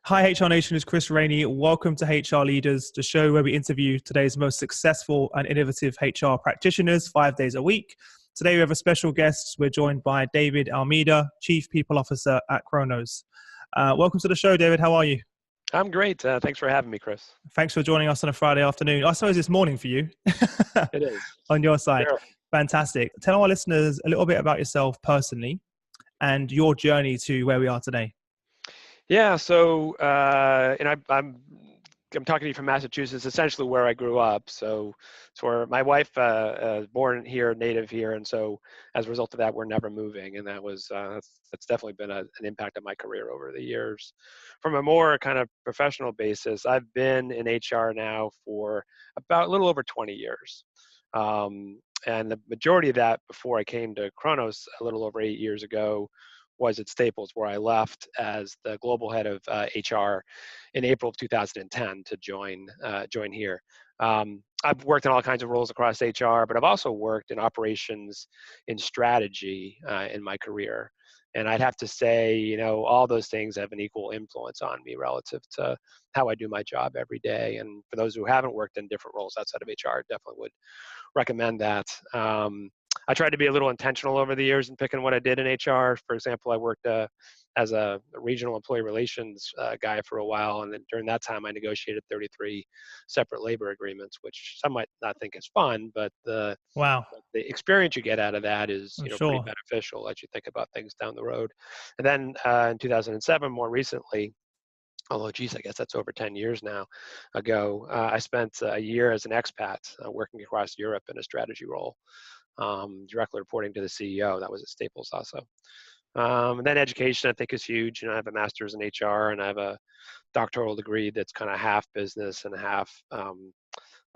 Hi, HR Nation, it's Chris Rainey. Welcome to HR Leaders, the show where we interview today's most successful and innovative HR practitioners 5 days a week. Today we have a special guest. We're joined by David Almeda, Chief People Officer at Kronos. Welcome to the show, David. How are you? I'm great. Thanks for having me, Chris. Thanks for joining us on a Friday afternoon. I suppose it's morning for you. It is. On your side. Sure. Fantastic. Tell our listeners a little bit about yourself personally and your journey to where we are today. Yeah. So, I'm talking to you from Massachusetts, essentially where I grew up. So it's where my wife born here, native here, and so as a result of that, we're never moving, and that's definitely been an impact on my career over the years. From a more kind of professional basis, I've been in HR now for about a little over 20 years. And the majority of that before I came to Kronos a little over 8 years ago was at Staples, where I left as the global head of HR in April of 2010 to join here. I've worked in all kinds of roles across HR, but I've also worked in operations, in strategy in my career. And I'd have to say, all those things have an equal influence on me relative to how I do my job every day. And for those who haven't worked in different roles outside of HR, definitely would recommend that. I tried to be a little intentional over the years in picking what I did in HR. For example, I worked as a regional employee relations guy for a while, and then during that time, I negotiated 33 separate labor agreements, which some might not think is fun, but the experience you get out of that is pretty beneficial as you think about things down the road. And then in 2007, more recently, although, geez, I guess that's over 10 years now ago, I spent a year as an expat working across Europe in a strategy role, directly reporting to the CEO. That was at Staples also. And then education, I think, is huge. I have a master's in HR, and I have a doctoral degree that's kind of half business and half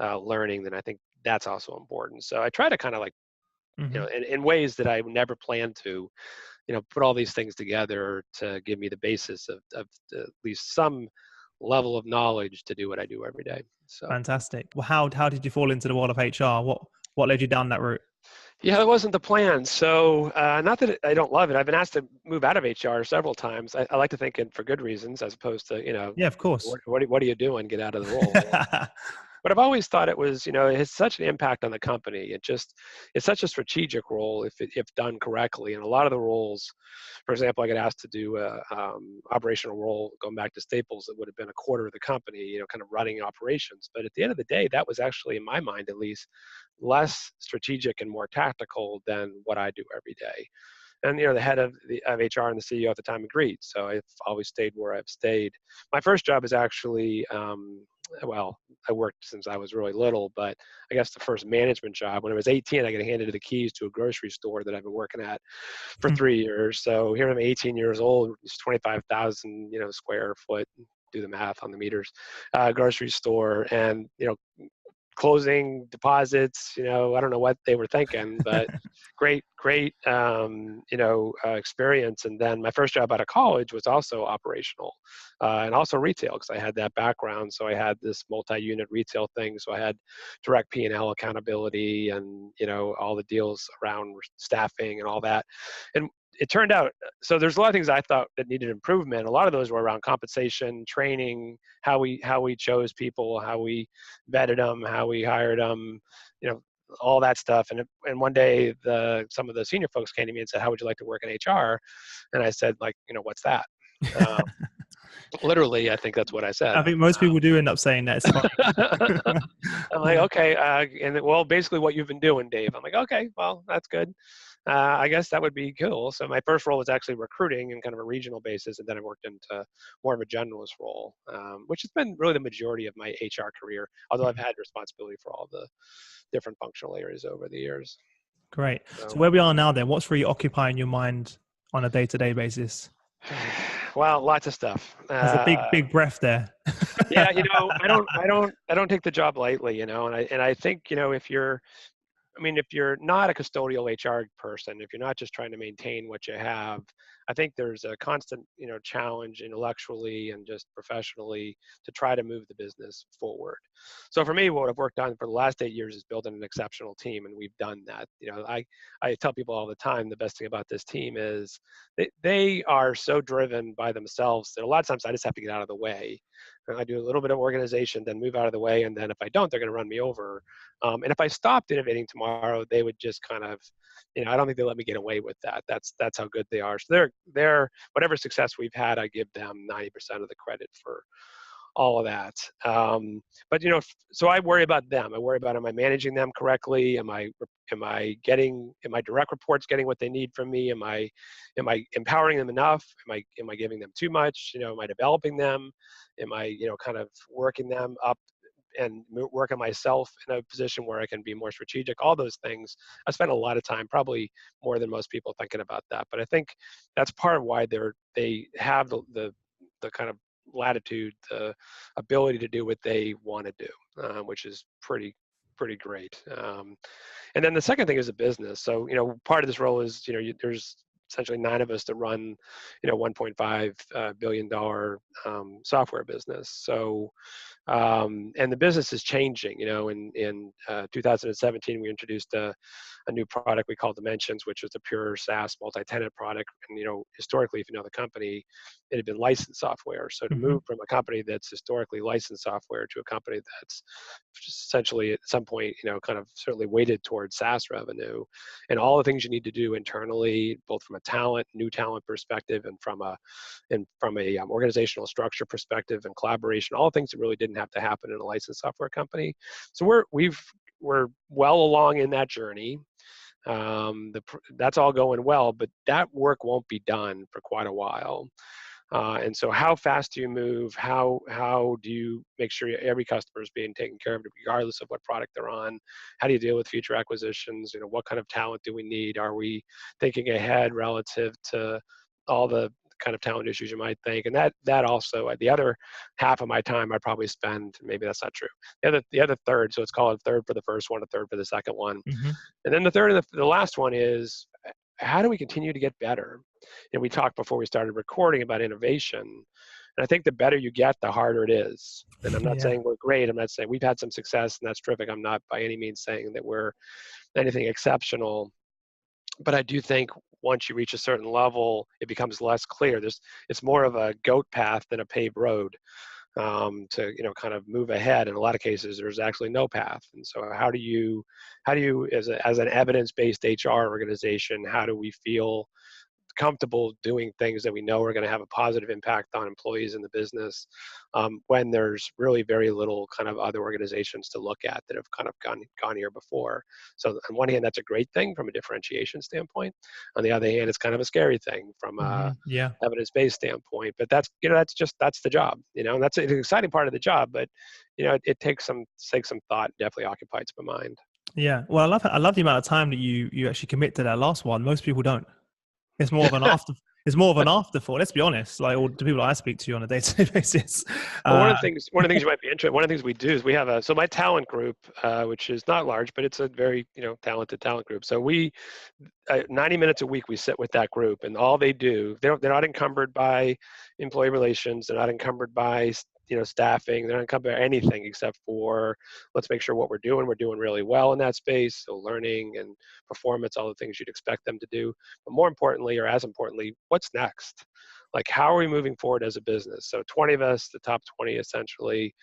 learning. And I think that's also important. So I try to kind of in ways that I never planned to, put all these things together to give me the basis of at least some level of knowledge to do what I do every day. So fantastic. Well, how did you fall into the world of HR? What led you down that route? Yeah, that wasn't the plan. So not that I don't love it. I've been asked to move out of HR several times. I like to think it for good reasons, as opposed to yeah, of course. What are you doing? Get out of the role. But I've always thought it was, it has such an impact on the company. It's such a strategic role if done correctly. And a lot of the roles, for example, I got asked to do a operational role going back to Staples that would have been a quarter of the company, kind of running operations. But at the end of the day, that was actually, in my mind at least, less strategic and more tactical than what I do every day. And the head of HR and the CEO at the time agreed. So I've always stayed where I've stayed. My first job is actually I worked since I was really little, but I guess the first management job, when I was 18, I got handed the keys to a grocery store that I've been working at for 3 years. So here I'm 18 years old, it's 25,000, square foot, do the math on the meters, grocery store, and, closing deposits, I don't know what they were thinking, but great, experience. And then my first job out of college was also operational and also retail, because I had that background. So I had this multi-unit retail thing. So I had direct P&L accountability and, all the deals around staffing and all that. And it turned out, so there's a lot of things I thought that needed improvement. A lot of those were around compensation, training, how we chose people, how we vetted them, how we hired them, all that stuff. And one day, some of the senior folks came to me and said, "How would you like to work in HR?" And I said, what's that? Literally, I think that's what I said. I think most people do end up saying that. It's funny. I'm like, okay, basically what you've been doing, Dave. I'm like, okay, well, that's good. I guess that would be cool. So my first role was actually recruiting in kind of a regional basis, and then I worked into more of a generalist role, which has been really the majority of my HR career, although I've had responsibility for all the different functional areas over the years. Great. So where we are now then, what's really occupying your mind on a day-to-day basis? Well, lots of stuff. There's a big breath there. Yeah, I don't take the job lightly, and I think, if you're I mean, if you're not a custodial HR person, if you're not just trying to maintain what you have, I think there's a constant, challenge intellectually and just professionally to try to move the business forward. So for me, what I've worked on for the last 8 years is building an exceptional team, and we've done that. I tell people all the time, the best thing about this team is they are so driven by themselves that a lot of times I just have to get out of the way. And I do a little bit of organization, then move out of the way, and then if I don't, they're going to run me over. And if I stopped innovating tomorrow, they would just kind of, I don't think they let me get away with that. That's how good they are. So they're whatever success we've had, I give them 90% of the credit for all of that. But so I worry about them. I worry about, am I managing them correctly? Am I direct reports getting what they need from me? Am I empowering them enough? Am I giving them too much? Am I developing them? Am I kind of working them up and work on myself in a position where I can be more strategic? All those things. I spend a lot of time, probably more than most people, thinking about that. But I think that's part of why they have the kind of latitude, the ability to do what they want to do, which is pretty great. And then the second thing is a business. So part of this role is there's essentially 9 of us that run $1.5 billion software business. So and the business is changing. In 2017, we introduced a new product we call Dimensions, which was a pure SaaS multi-tenant product. And historically, if you know the company, it had been licensed software. So to move from a company that's historically licensed software to a company that's essentially at some point, kind of certainly weighted towards SaaS revenue, and all the things you need to do internally, both from a new talent perspective, and from a organizational structure perspective and collaboration, all things that really didn't have to happen in a licensed software company. So we're well along in that journey. That's all going well, but that work won't be done for quite a while. And so how fast do you move? How do you make sure every customer is being taken care of regardless of what product they're on? How do you deal with future acquisitions? What kind of talent do we need? Are we thinking ahead relative to all the kind of talent issues you might think? And that also, the other half of my time I probably spend, maybe that's not true, the other third, so it's called a third for the first one, a third for the second one. And then the third and the last one is, how do we continue to get better? And we talked before we started recording about innovation. And I think the better you get, the harder it is. And I'm not saying we're great. I'm not saying we've had some success, and that's terrific. I'm not by any means saying that we're anything exceptional. But I do think once you reach a certain level, it becomes less clear. It's more of a goat path than a paved road. To kind of move ahead. In a lot of cases, there's actually no path. And so how do you as an evidence-based HR organization, how do we feel comfortable doing things that we know are going to have a positive impact on employees in the business, when there's really very little kind of other organizations to look at that have kind of gone here before. So on one hand, that's a great thing from a differentiation standpoint. On the other hand, it's kind of a scary thing from a evidence-based standpoint. But that's the job, and that's an exciting part of the job. But it takes some thought. Definitely occupies my mind. Yeah, well, I love the amount of time that you actually commit to that last one. Most people don't. It's more of an afterthought. Let's be honest. Like all the people I speak to on a day-to-day basis. Well, one of the things you might be interested. One of the things we do is we have so my talent group, which is not large, but it's a very talented talent group. So we 90 minutes a week we sit with that group, and all they do, they're not encumbered by employee relations. They're not encumbered by staffing. They're not encumbered by anything except for, let's make sure what we're doing really well in that space. So learning and performance, all the things you'd expect them to do. But more importantly, or as importantly, what's next? Like, how are we moving forward as a business? So 20 of us, the top 20 essentially,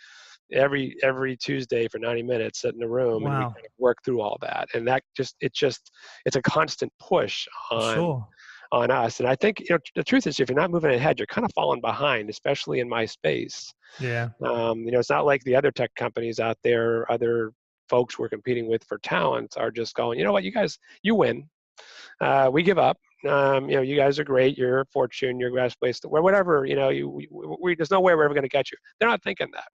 every Tuesday for 90 minutes sit in a room, and we kind of work through all that. And that it's a constant push on us. And I think the truth is, if you're not moving ahead, you're kind of falling behind, especially in my space. Yeah. It's not like the other tech companies out there, other folks we're competing with for talent are just going, you know what, you guys, you win. We give up. You guys are great. You're a fortune. You're a best place to, whatever. There's no way we're ever going to get you. They're not thinking that.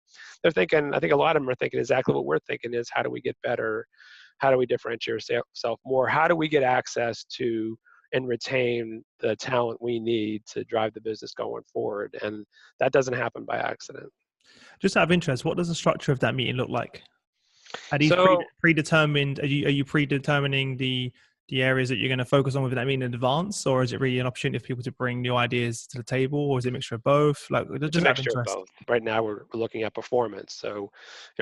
They're thinking. I think a lot of them are thinking exactly what we're thinking: is how do we get better? How do we differentiate ourselves more? How do we get access to and retain the talent we need to drive the business going forward? And that doesn't happen by accident. Just out of interest, what does the structure of that meeting look like? Are these So predetermined? Are you predetermining the areas that you're going to focus on with that in advance, or is it really an opportunity for people to bring new ideas to the table, or is it a mixture of both? Like, it's a just out of mixture of interest. both. Right now, we're looking at performance. So,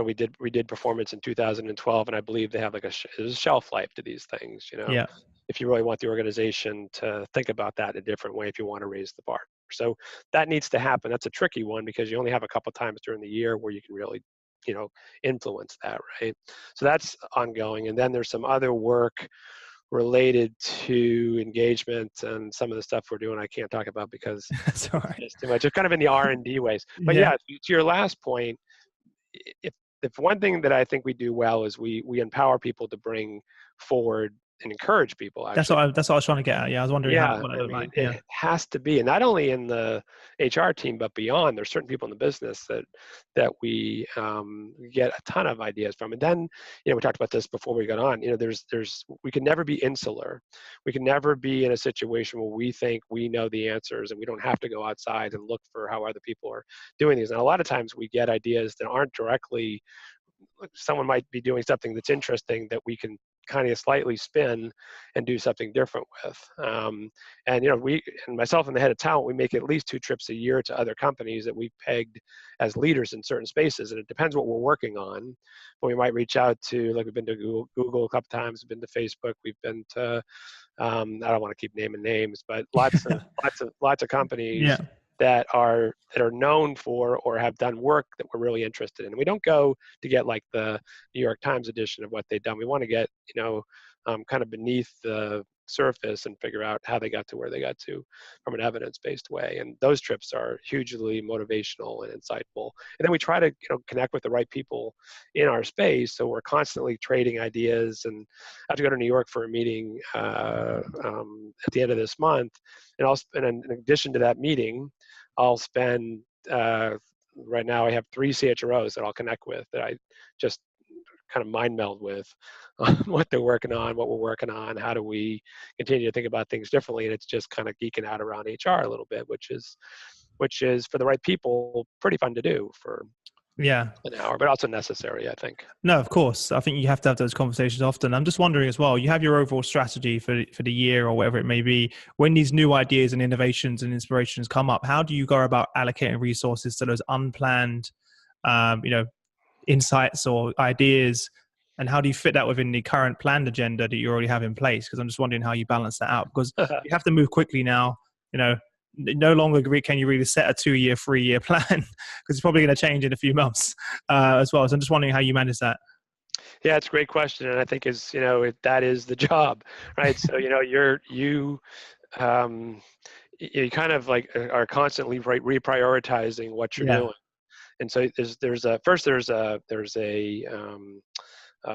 we did performance in 2012, and I believe they have like there's a shelf life to these things. Yeah. If you really want the organization to think about that in a different way, if you want to raise the bar. So that needs to happen. That's a tricky one because you only have a couple times during the year where you can really, you know, influence that, right? So that's ongoing, and then there's some other work related to engagement and some of the stuff we're doing I can't talk about because That's all it's right. just too much. It's kind of in the R&D ways. But Yeah. yeah, to your last point, if one thing that I think we do well is we empower people to bring forward and encourage people That's actually. what I was trying to get at. Yeah, I was wondering Yeah, what that I looked mean, like. Yeah. it has to be, and not only in the HR team, but beyond. There's certain people in the business that we get a ton of ideas from. And then, we talked about this before we got on. There's we can never be insular. We can never be in a situation where we think we know the answers and we don't have to go outside and look for how other people are doing these. And a lot of times we get ideas that aren't directly, someone might be doing something that's interesting that we can kind of slightly spin and do something different with. And we and myself and the head of talent, we make at least 2 trips a year to other companies that we've pegged as leaders in certain spaces. And it depends what we're working on. But we might reach out to, like, we've been to Google a couple times, we've been to Facebook, we've been to I don't want to keep naming names, but lots of companies Yeah. that are known for or have done work that we're really interested in. We don't go to get like the New York Times edition of what they've done. We want to get kind of beneath the surface and figure out how they got to where they got to from an evidence-based way. And those trips are hugely motivational and insightful. And then we try to connect with the right people in our space, so we're constantly trading ideas. And I have to go to New York for a meeting at the end of this month, and in addition to that meeting, I'll spend right now I have 3 CHROs that I'll connect with that I just kind of mind meld with what they're working on, what we're working on, how do we continue to think about things differently. And it's just kind of geeking out around HR a little bit, which is for the right people pretty fun to do for Yeah. an hour, but also necessary, I think. No, of course. I think you have to have those conversations often. I'm just wondering as well, you have your overall strategy for the year or whatever it may be. When these new ideas and innovations and inspirations come up, how do you go about allocating resources to those unplanned, insights or ideas? And how do you fit that within the current planned agenda that you already have in place? Because I'm just wondering how you balance that out, because you have to move quickly now. No longer can you really set a 2-year, 3-year plan, because it's probably going to change in a few months as well. So I'm just wondering how you manage that. Yeah, it's a great question, and I think that is the job, right? So um, you kind of like are constantly reprioritizing what you're Yeah. doing. And so there's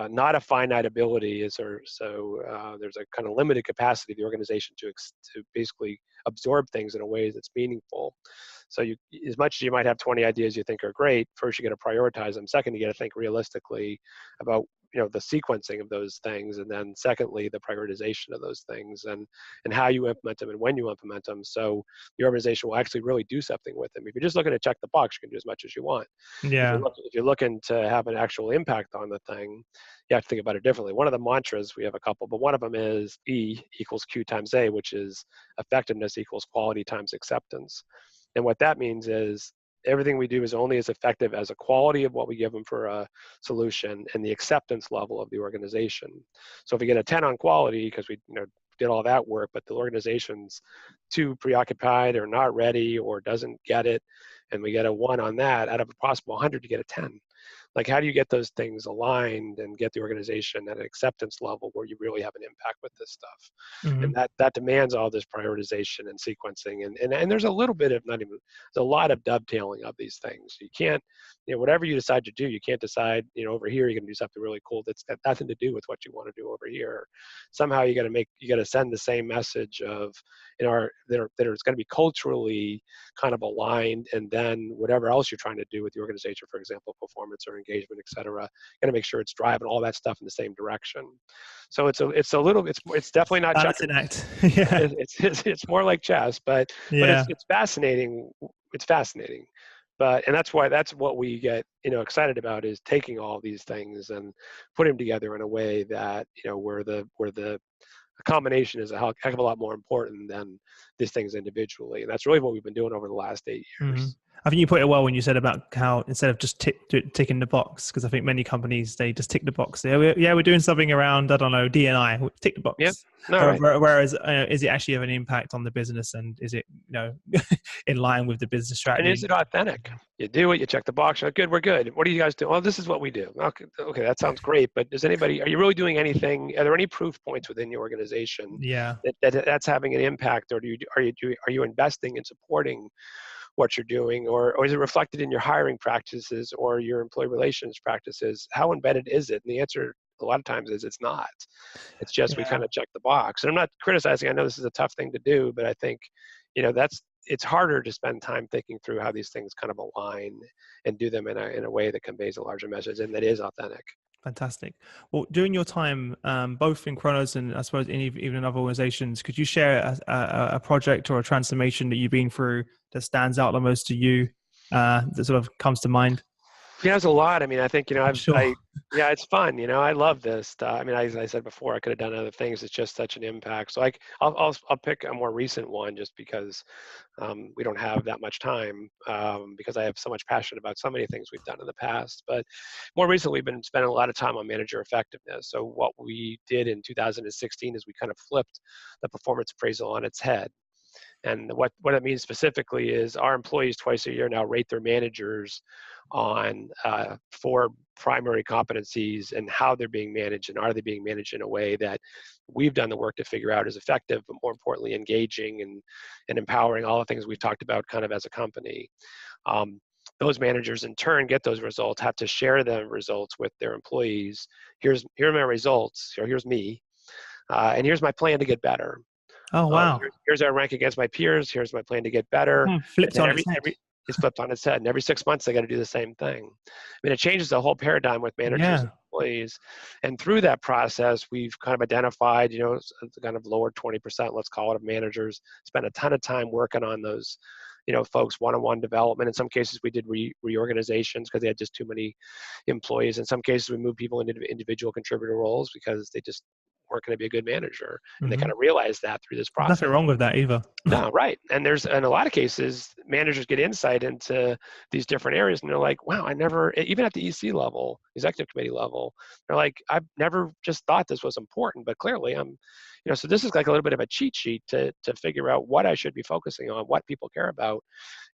not a finite ability, there's a kind of limited capacity of the organization to basically absorb things in a way that's meaningful. So as much as you might have 20 ideas you think are great, first you got to prioritize them. Second, you got to think realistically about the sequencing of those things, and then secondly the prioritization of those things, and how you implement them and when you implement them, so the organization will actually really do something with them. If you're just looking to check the box, you can do as much as you want. Yeah. If you're looking to have an actual impact on the thing, you have to think about it differently. One of the mantras, we have a couple, but one of them is E equals Q times A, which is effectiveness equals quality times acceptance. And what that means is everything we do is only as effective as the quality of what we give them for a solution and the acceptance level of the organization. So if we get a 10 on quality because we did all that work, but the organization's too preoccupied or not ready or doesn't get it, and we get a 1 on that, out of a possible 100 to get a 10. Like, how do you get those things aligned and get the organization at an acceptance level where you really have an impact with this stuff? Mm-hmm. And that demands all this prioritization and sequencing. And there's a little bit of there's a lot of dovetailing of these things. You can't, whatever you decide to do, you can't decide, over here you're going to do something really cool that's got nothing to do with what you want to do over here. Somehow you got to send the same message of, that it's going to be culturally kind of aligned, and then whatever else you're trying to do with the organization, for example, performance or engagement, et cetera, got to make sure it's driving all that stuff in the same direction. So it's definitely not Balancing checkers. act. Yeah. It's more like chess, but Yeah. it's fascinating. It's fascinating. and that's what we get, excited about, is taking all these things and putting them together in a way that, where the combination is a heck of a lot more important than these things individually. And that's really what we've been doing over the last 8 years. I think you put it well when you said about how instead of just ticking the box, because I think many companies, they just tick the box. We're doing something around, I don't know, D&I, tick the box. Yeah. No, right. Whereas is it actually have an impact on the business, and is it in line with the business strategy? And is it authentic? You do it, you check the box, you're like, good, we're good. What do you guys do? Well, this is what we do. Okay, that sounds great, but are you really doing anything? Are there any proof points within your organization that's having an impact, or are you investing in supporting what you're doing, or is it reflected in your hiring practices or your employee relations practices? How embedded is it? And the answer a lot of times is it's not. It's just we kind of check the box. And I'm not criticizing. I know this is a tough thing to do, but I think it's harder to spend time thinking through how these things kind of align and do them in a way that conveys a larger message and that is authentic. Fantastic. Well, during your time, both in Kronos and I suppose even in other organizations, could you share a project or a transformation that you've been through that stands out the most to you, that sort of comes to mind? Yeah, there's a lot. I mean, I think, Sure. it's fun. I love this. I mean, as I said before, I could have done other things. It's just such an impact. So I'll pick a more recent one just because we don't have that much time, because I have so much passion about so many things we've done in the past. But more recently, we've been spending a lot of time on manager effectiveness. So what we did in 2016 is we kind of flipped the performance appraisal on its head. And what it means specifically is our employees twice a year now rate their managers on 4 primary competencies and how they're being managed, and are they being managed in a way that we've done the work to figure out is effective, but more importantly, engaging and empowering, all the things we've talked about kind of as a company. Those managers in turn get those results, have to share the results with their employees. Here are my results, or here's me, and here's my plan to get better. Oh, wow. Here's our rank against my peers. Here's my plan to get better. Flipped on its head. It's flipped on its head. And every 6 months, they got to do the same thing. I mean, it changes the whole paradigm with managers and employees. And through that process, we've kind of identified, kind of lower 20%, let's call it, of managers, spent a ton of time working on those, folks, one-on-one development. In some cases, we did reorganizations because they had just too many employees. In some cases, we moved people into individual contributor roles because they just weren't going to be a good manager. And they kind of realized that through this process. Nothing wrong with that either. No, right. And in a lot of cases, managers get insight into these different areas, and they're like, wow, I never, even at the EC level, executive committee level, they're like, I've never just thought this was important, but clearly I'm, so this is like a little bit of a cheat sheet to figure out what I should be focusing on, what people care about.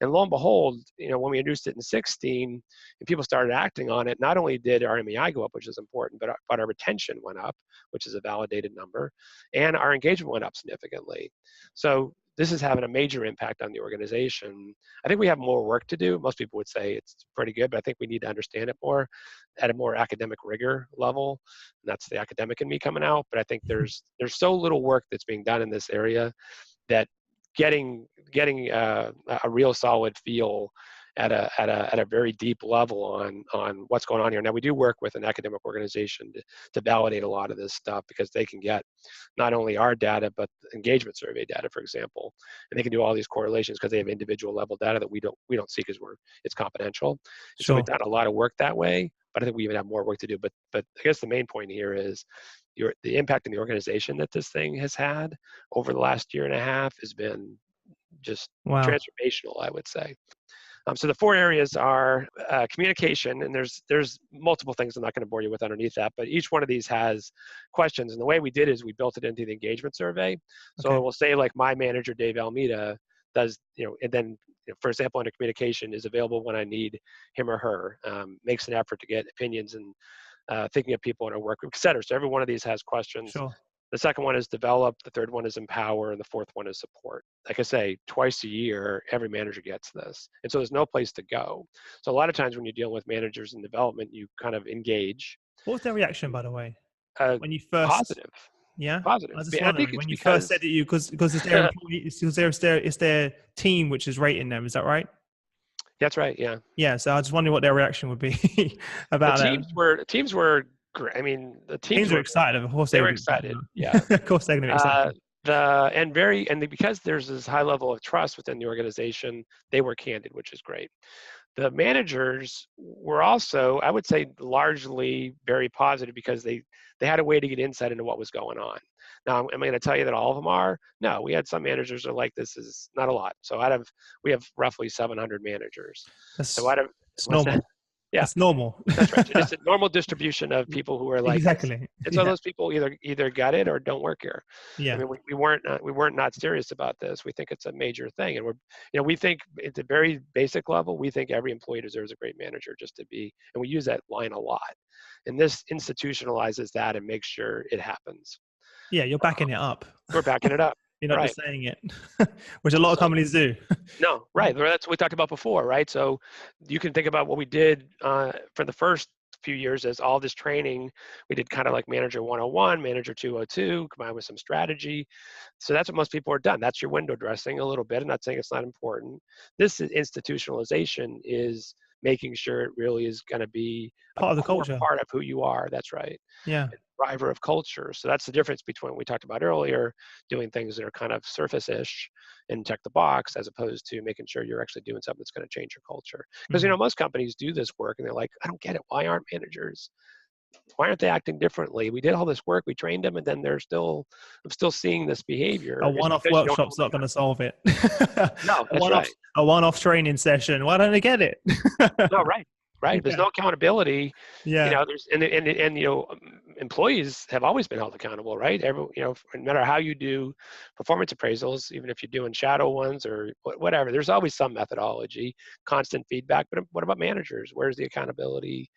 And lo and behold, when we introduced it in 2016 and people started acting on it, not only did our MEI go up, which is important, but our retention went up, which is a validated number, and our engagement went up significantly. So this is having a major impact on the organization. I think we have more work to do. Most people would say it's pretty good, but I think we need to understand it more at a more academic rigor level. And that's the academic in me coming out. But I think there's so little work that's being done in this area that getting a real solid feel at a very deep level on what's going on here. Now, we do work with an academic organization to validate a lot of this stuff, because they can get not only our data, but engagement survey data, for example, and they can do all these correlations because they have individual level data that we don't see because it's confidential. So we've done a lot of work that way, but I think we even have more work to do. But I guess the main point here is the impact in the organization that this thing has had over the last year and a half has been just transformational, I would say. So the 4 areas are communication, and there's multiple things I'm not going to bore you with underneath that, but each one of these has questions. And the way we did is we built it into the engagement survey. So it will say, like, my manager, Dave Almeda, does, and then, for example, under communication, is available when I need him or her, makes an effort to get opinions and thinking of people in our work group, et cetera. So every one of these has questions. Sure. The second one is develop, the third one is empower, and the fourth one is support. Like I say, twice a year, every manager gets this. And so there's no place to go. So a lot of times when you're dealing with managers in development, you kind of engage. What was their reaction, by the way? When you first... Positive. Yeah? Positive. I was just wondering, when you first said it, because it's their employees, it's their team which is rating them, is that right? That's right, yeah. Yeah, so I was wondering what their reaction would be about that. Teams were great. I mean, the teams were excited. Of course, they were excited. Yeah, of course they're going to be excited. Because there's this high level of trust within the organization, they were candid, which is great. The managers were also, I would say, largely very positive because they had a way to get insight into what was going on. Now, am I going to tell you that all of them are? No, we had some managers that are like, this is not a lot. So we have roughly 700 managers. So That's out of, it's what's that? normal. Yeah, That's normal. that's right. So just a normal distribution of people who are like this. Exactly. And so Yeah. those people either got it or don't work here. I Yeah. mean, we weren't not serious about this. We think it's a major thing, and we think at the very basic level, we think every employee deserves a great manager just to be, and we use that line a lot. And this institutionalizes that and makes sure it happens. Yeah. You're backing it up. We're backing it up, You're not right? just saying it, which a lot of So companies do. no, right. Well, that's what we talked about before, right? So you can think about what we did for the first few years as all this training. We did kind of like Manager 101, Manager 202, combined with some strategy. So that's what most people are done. That's your window dressing a little bit. I'm not saying it's not important. This institutionalization is making sure it really is going to be a Part of the core culture. part of who you are. That's right. Yeah. Driver of culture. So that's the difference between what we talked about earlier, doing things that are kind of surface-ish and check the box, as opposed to making sure you're actually doing something that's going to change your culture. Because most companies do this work and they're like, I don't get it. Why aren't managers? Why aren't they acting differently? We did all this work, we trained them, and then I'm still seeing this behavior. A It's one-off because you don't know workshop's not going to solve it. No, that's right. A one-off training session. Why don't they get it? No, right. Right. There's no accountability. Yeah. There's employees have always been held accountable, right? No matter how you do performance appraisals, even if you're doing shadow ones or whatever, there's always some methodology, constant feedback. But what about managers? Where's the accountability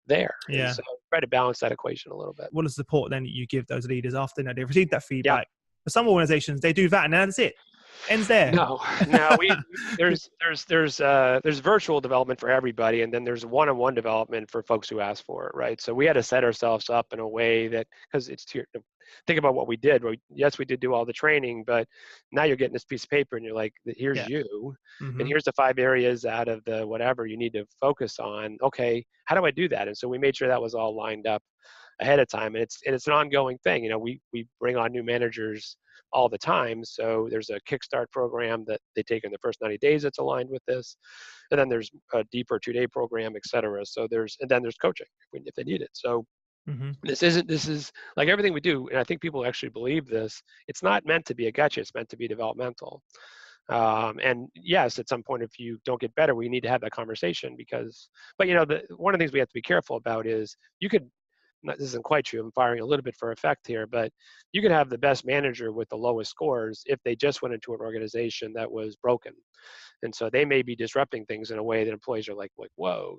there? And Yeah. so try to balance that equation a little bit. What is the support then you give those leaders after they've received that Yeah. feedback? For some organizations, they do that and that's it. Ends there. No, there's virtual development for everybody, and then there's one-on-one development for folks who ask for it, right? So we had to set ourselves up in a way that, because think about what we did. Yes, we did do all the training, but now you're getting this piece of paper and you're like, here's you, and here's the 5 areas out of the whatever you need to focus on. Okay, how do I do that? And so we made sure that was all lined up ahead of time, and it's an ongoing thing. We bring on new managers all the time, so there's a kickstart program that they take in the first 90 days that's aligned with this, and then there's a deeper 2-day program, etc. So then there's coaching if they need it. So this is like everything we do, and I think people actually believe this. It's not meant to be a gotcha. It's meant to be developmental. And yes, at some point, if you don't get better, we need to have that conversation but one of the things we have to be careful about is this isn't quite true. I'm firing a little bit for effect here, but you could have the best manager with the lowest scores if they just went into an organization that was broken. And so they may be disrupting things in a way that employees are like whoa,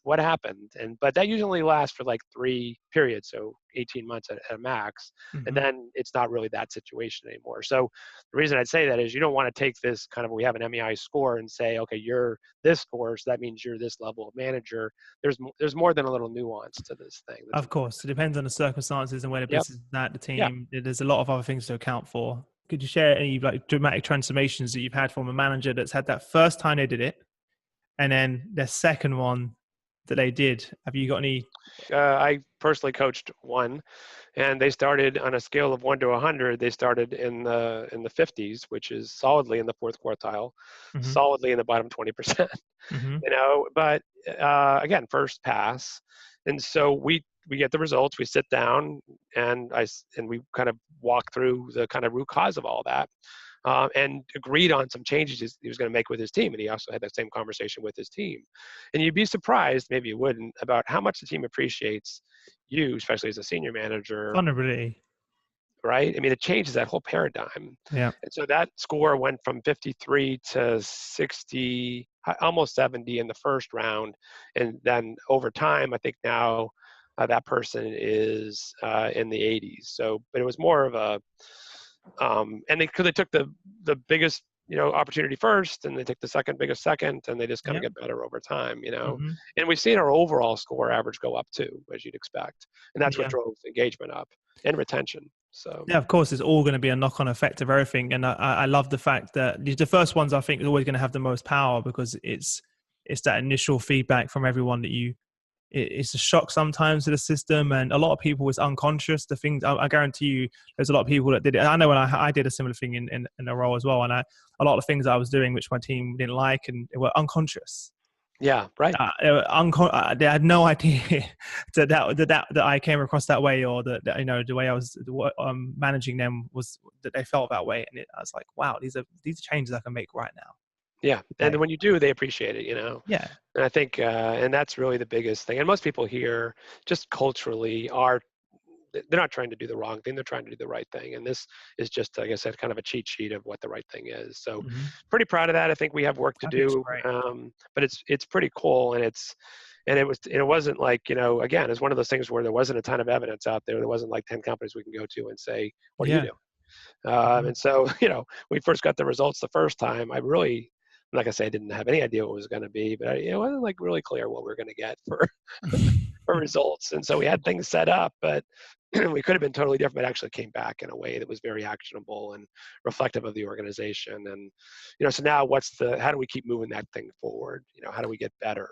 what happened? But that usually lasts for like 3 periods, so 18 months at a max, and then it's not really that situation anymore. So the reason I'd say that is you don't want to take this kind of, we have an MEI score and say, okay, you're this score, so that means you're this level of manager. There's more than a little nuance to this thing. Of course, it depends on the circumstances and where the business is at, the team. There's a lot of other things to account for. Could you share any dramatic transformations that you've had from a manager that's had that first time they did it, and then the second one that they did? Have you got any? I personally coached one, and they started on a scale of 1 to 100. They started in the 50s, which is solidly in the 4th quartile, solidly in the bottom 20%. But again, first pass, and so we get the results. We sit down and we kind of walk through the kind of root cause of all that, and agreed on some changes he was going to make with his team. And he also had that same conversation with his team. And you'd be surprised, maybe you wouldn't, about how much the team appreciates you, especially as a senior manager. Vulnerability. Right? I mean, it changes that whole paradigm. Yeah. And so that score went from 53 to 60, almost 70 in the first round. And then over time, I think now that person is in the 80s. So, but it was more of a, and because they took the biggest, opportunity first, and they took the second biggest second, and they just kind of get better over time, And we've seen our overall score average go up too, as you'd expect. And that's what drove engagement up and retention. So yeah, of course, it's all going to be a knock-on effect of everything. And I love the fact that the first ones, I think, are always going to have the most power, because it's that initial feedback from everyone that you it's a shock sometimes to the system, and a lot of people was unconscious. The things I guarantee you, there's a lot of people that did it. I know when I did a similar thing in a role as well, and a lot of things I was doing which my team didn't like, and they were unconscious. Yeah, right. They had no idea that I came across that way, or that the way I was managing them was that they felt that way, and I was like, wow, these are changes I can make right now. Yeah, and Okay. when you do, they appreciate it, Yeah. And I think, and that's really the biggest thing. And most people here, just culturally, they're not trying to do the wrong thing; they're trying to do the right thing. And this is just, like I said, kind of a cheat sheet of what the right thing is. So, Mm-hmm. pretty proud of that. I think we have work to I think it's do, great. but it's pretty cool, and it wasn't like, again, it's one of those things where there wasn't a ton of evidence out there. There wasn't like 10 companies we can go to and say, what do you Yeah. do? Mhm. And so, we first got the results the first time. Like I say, I didn't have any idea what it was going to be, but it wasn't like really clear what we were going to get for results. And so we had things set up, but we could have been totally different, but actually came back in a way that was very actionable and reflective of the organization. And, so now how do we keep moving that thing forward? How do we get better,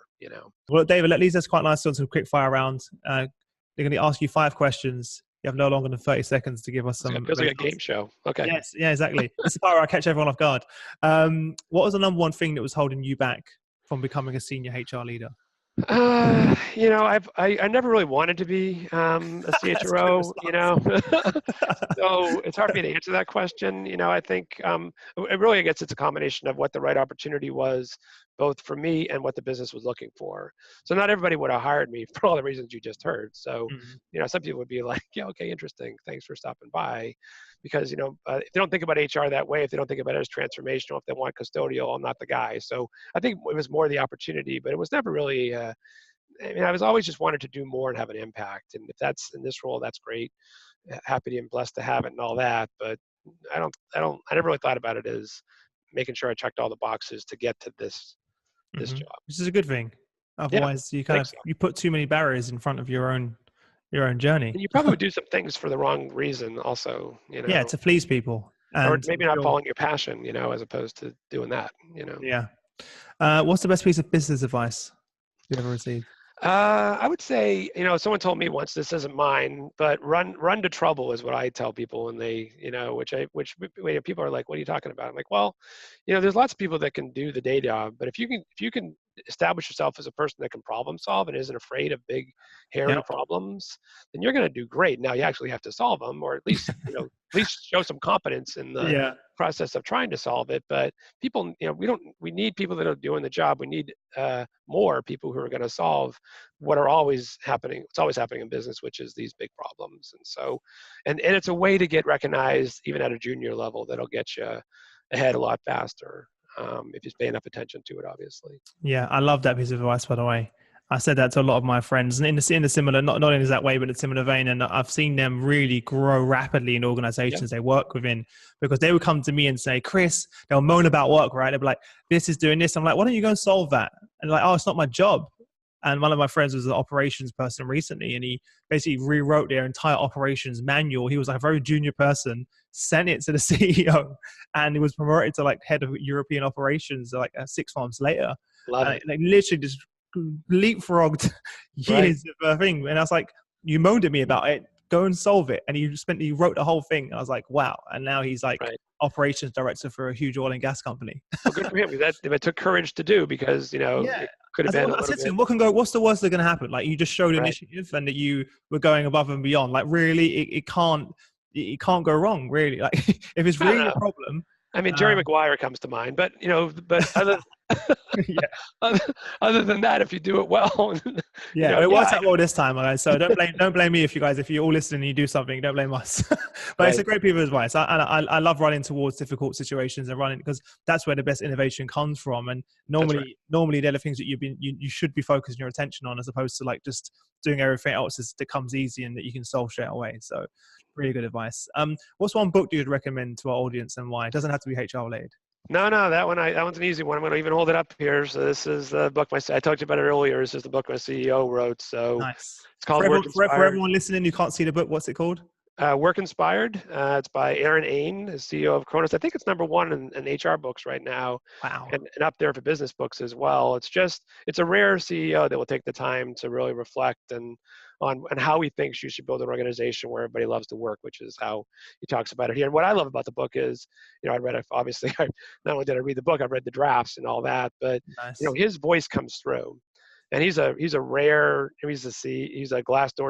Well, David, at least that's quite nice on some quick fire rounds. They're going to ask you 5 questions. You have no longer than 30 seconds to give us It some feels like a results. game show. Okay. Yes, yeah, exactly. This is the part where I catch everyone off guard. What was the number one thing that was holding you back from becoming a senior HR leader? I never really wanted to be a That's a good CHRO, response. so it's hard for me to answer that question. I think it really, I guess it's a combination of what the right opportunity was, both for me and what the business was looking for. So not everybody would have hired me for all the reasons you just heard. So, Mhm. some people would be like, yeah, okay, interesting. Thanks for stopping by. Because, if they don't think about HR that way, if they don't think about it as transformational, if they want custodial, I'm not the guy. So I think it was more the opportunity, but it was never really, I was always just wanted to do more and have an impact. And if that's in this role, that's great. Happy and blessed to have it and all that. But I never really thought about it as making sure I checked all the boxes to get to this Mhm. job. Which is a good thing. Yeah, Otherwise, I think so. you put too many barriers in front of your own journey. And you probably would do some things for the wrong reason also, Yeah, to please people or and maybe if not you're, following your passion, as opposed to doing that. yeah. What's the best piece of business advice you ever received? I would say, someone told me once, this isn't mine, but run to trouble is what I tell people when they, when people are like, what are you talking about? I'm like, well, there's lots of people that can do the day job, but if you can establish yourself as a person that can problem solve and isn't afraid of big, hairy Yep. problems, then you're going to do great. Now you actually have to solve them, or at least, at least show some competence in the Yeah. process of trying to solve it. But people, we need people that are doing the job. We need more people who are going to solve what's always happening in business, which is these big problems. And so, and it's a way to get recognized even at a junior level that'll get you ahead a lot faster, if you pay enough attention to it, obviously. Yeah, I love that piece of advice, by the way. I said that to a lot of my friends, and in a similar, not in that way, but in a similar vein. And I've seen them really grow rapidly in Yeah, organizations they work within, because they would come to me and say, Chris, they'll moan about work, right? They'll be like, this is doing this. I'm like, why don't you go and solve that? And like, oh, it's not my job. And one of my friends was an operations person recently, and he basically rewrote their entire operations manual. He was like a very junior person, sent it to the CEO, and he was promoted to like head of European operations like 6 months later. love And it. like literally just leapfrogged Right, years of thing. And I was like, you moaned at me about it. Go and solve it. And he wrote the whole thing. I was like, wow. And now he's like right. operations director for a huge oil and gas company. Well, good for him. It took courage to do, because Yeah. it could have been a I little said to bit. him, what's the worst that's going to happen? Like, you just showed Right. initiative and that you were going above and beyond. Like, really, it can't go wrong, really. Like, if it's I don't really a know. problem, I mean, Jerry um, Maguire comes to mind, but other yeah. other, other than that, if you do it well, Yeah, it yeah, worked out well this time, guys. So don't blame me if you're all listening and you do something. Don't blame us. But it's right, a great piece of advice. I love running towards difficult situations and running, because that's where the best innovation comes from. And that's right. normally they're the things that you should be focusing your attention on, as opposed to like just doing everything else that comes easy and that you can solve straight away. So really good advice. What's one book you'd recommend to our audience, and why? It doesn't have to be HR related. No, that one's an easy one. I'm going to even hold it up here. So this is the book I talked to you about it earlier. This is the book my CEO wrote. So Nice. it's called Work For Inspired. everyone listening who can't see the book, what's it called? Work Inspired. It's by Aaron Ain, the CEO of Kronos. I think it's #1 in HR books right now, Wow. and up there for business books as well. It's a rare CEO that will take the time to really reflect on how he thinks you should build an organization where everybody loves to work, which is how he talks about it here. And what I love about the book is, I read it, obviously, not only did I read the book, I've read the drafts and all that, but Nice. his voice comes through. And he's a Glassdoor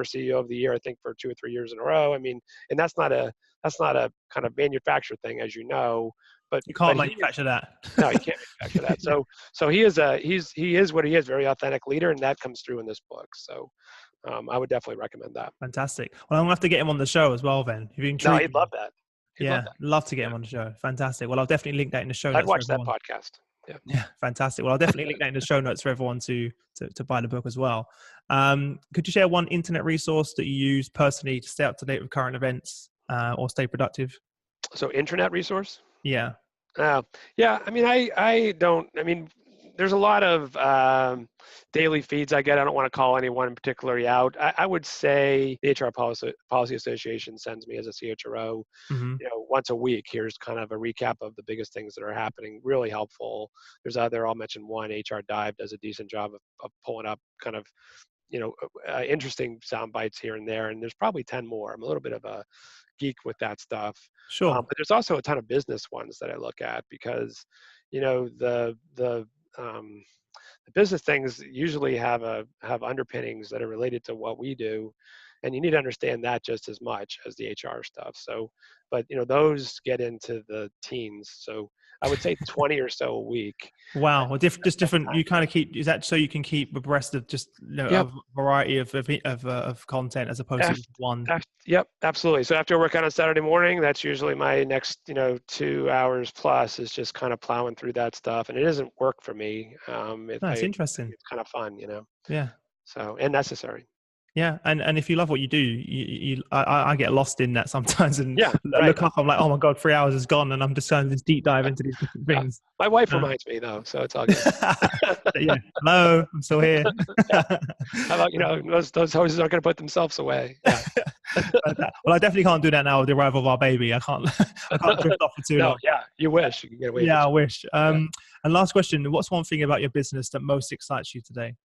CEO of the year, I think, for 2 or 3 years in a row. I mean, and that's not a kind of manufactured thing, as you know. But You can't manufacture that. No, you can't manufacture that. So he is what he is, very authentic leader, and that comes through in this book. So I would definitely recommend that. Fantastic. Well, I'm gonna have to get him on the show as well. Then, if you intrigued. No, he'd love that. Love to get him on the show. Fantastic. Well, I'll definitely link that in the show notes. I'd watch that podcast. Yeah, fantastic. Well, I'll definitely link that in the show notes for everyone to buy the book as well. Could you share one internet resource that you use personally to stay up to date with current events or stay productive? So, internet resource? Yeah. Yeah. I mean, I don't. I mean, there's a lot of daily feeds I get. I don't want to call anyone in particular out. I would say the HR Policy Association sends me as a CHRO, once a week. Here's kind of a recap of the biggest things that are happening. Really helpful. There's other. I'll mention one. HR Dive does a decent job of pulling up kind of interesting sound bites here and there. And there's probably 10 more. I'm a little bit of a geek with that stuff. Sure. But there's also a ton of business ones that I look at because, the business things usually have underpinnings that are related to what we do, and you need to understand that just as much as the HR stuff. So, but those get into the teens. So I would say 20 or so a week. Wow. Well, just different. You kind of keep, is that so you can keep abreast of just a variety of content as opposed to one? Yep, absolutely. So after I work on a Saturday morning, that's usually my next 2 hours plus is just kind of plowing through that stuff, and it doesn't work for me. It's interesting. It's kind of fun, Yeah. So, and necessary. Yeah, and if you love what you do, I get lost in that sometimes, and look up, I'm like, oh my god, 3 hours is gone, and I'm just going to deep dive into these different things. My wife reminds me though, so it's all good. Yeah, hello, I'm still here. How about those hoses aren't going to put themselves away. Yeah. Well, I definitely can't do that now with the arrival of our baby. I can't drift off for too long. Yeah, you wish you could get away. Yeah, I wish. And last question: what's one thing about your business that most excites you today?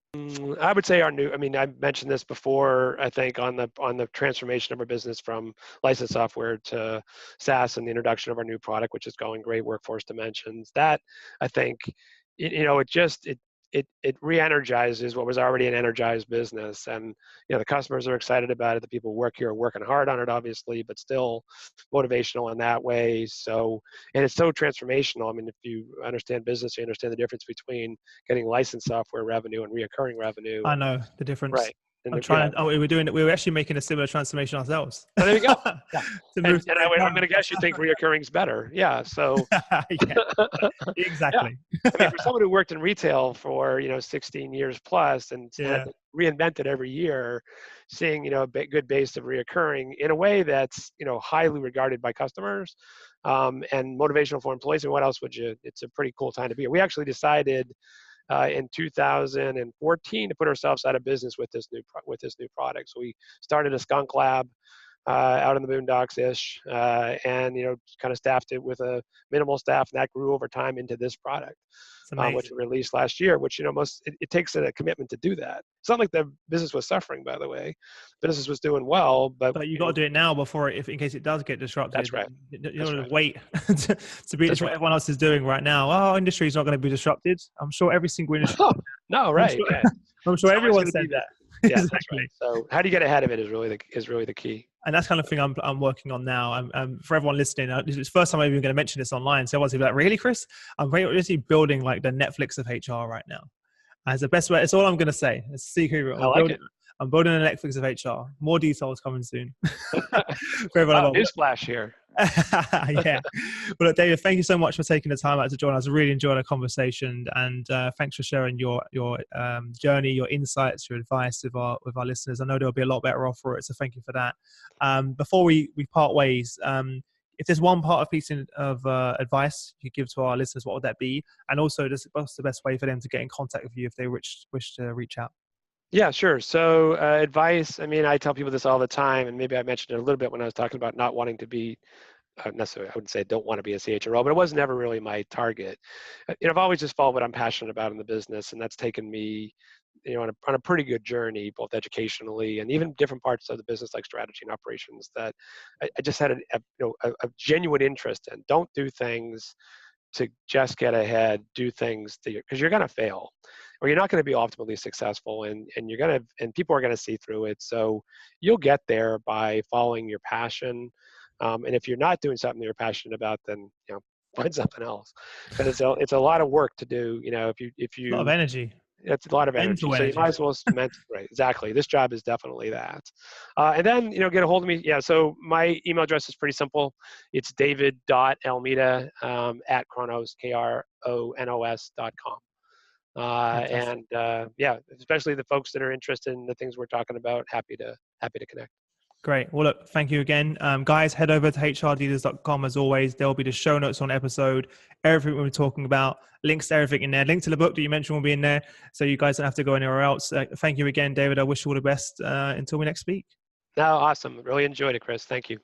I would say I mentioned this before, I think, on the transformation of our business from licensed software to SaaS and the introduction of our new product, which is going great, Workforce Dimensions. That, I think, it re-energizes what was already an energized business. And, the customers are excited about it. The people who work here are working hard on it, obviously, but still motivational in that way. So, and it's so transformational. I mean, if you understand business, you understand the difference between getting licensed software revenue and reoccurring revenue. I know the difference. Right. We were actually making a similar transformation ourselves. Oh, there you go. Yeah. I'm going to guess you think reoccurring is better. Yeah. So exactly. Yeah. I mean, for someone who worked in retail for 16 years plus and had reinvented every year, seeing a good base of reoccurring in a way that's highly regarded by customers and motivational for employees. And what else would you? It's a pretty cool time to be here. We actually decided in 2014 to put ourselves out of business with this new product. So we started a skunk lab out in the boondocks-ish, and kind of staffed it with a minimal staff, and that grew over time into this product, which we released last year. Which it takes a commitment to do that. It's not like the business was suffering, by the way. Business was doing well, but you got to do it now before in case it does get disrupted. That's right. You don't want to wait to be. That's what everyone else is doing right now. Oh, industry is not going to be disrupted. I'm sure every single industry. No, right. I'm sure everyone's saying that. Yeah, exactly. Right. So how do you get ahead of it is really the key. And that's kind of thing I'm working on now. For everyone listening, it's the first time I'm even going to mention this online. So everyone's going to be like, really, Chris? I'm really building like the Netflix of HR right now. As the best way, it's all I'm going to say. It's a secret. I'm building a Netflix of HR. More details coming soon. For everyone. Newsflash here. Yeah. Well, look, David, thank you so much for taking the time out to join us. I really enjoyed our conversation, and thanks for sharing your journey, your insights, your advice with our listeners. I know they'll be a lot better off for it, so thank you for that. Before we part ways, if there's one piece of advice you give to our listeners, what would that be? And also, what's the best way for them to get in contact with you if they wish to reach out? Yeah, sure. So advice, I mean, I tell people this all the time, and maybe I mentioned it a little bit when I was talking about not wanting to be necessarily, I wouldn't say I don't want to be a CHRO, but it was never really my target. I've always just followed what I'm passionate about in the business, and that's taken me, on a pretty good journey, both educationally and even different parts of the business like strategy and operations that I just had a genuine interest in. Don't do things to just get ahead, do things because you're going to fail, or you're not going to be optimally successful, and and people are going to see through it. So you'll get there by following your passion. And if you're not doing something you're passionate about, then find something else, because it's a lot of work to do. If A lot of you energy, it's a lot of energy. mental So you energy. might as well cement. Right, exactly. This job is definitely that. And then, get a hold of me. Yeah, so my email address is pretty simple. It's david.almeda at Kronos, KRONOS.com. Fantastic. Yeah, especially the folks that are interested in the things we're talking about, happy to connect. Great. Well, look, thank you again. Guys, head over to hrleaders.com as always. There'll be the show notes on episode, everything we were talking about, links to everything in there. Link to the book that you mentioned will be in there, so you guys don't have to go anywhere else. Thank you again, David. I wish you all the best until we next speak. No, awesome. Really enjoyed it, Chris. Thank you.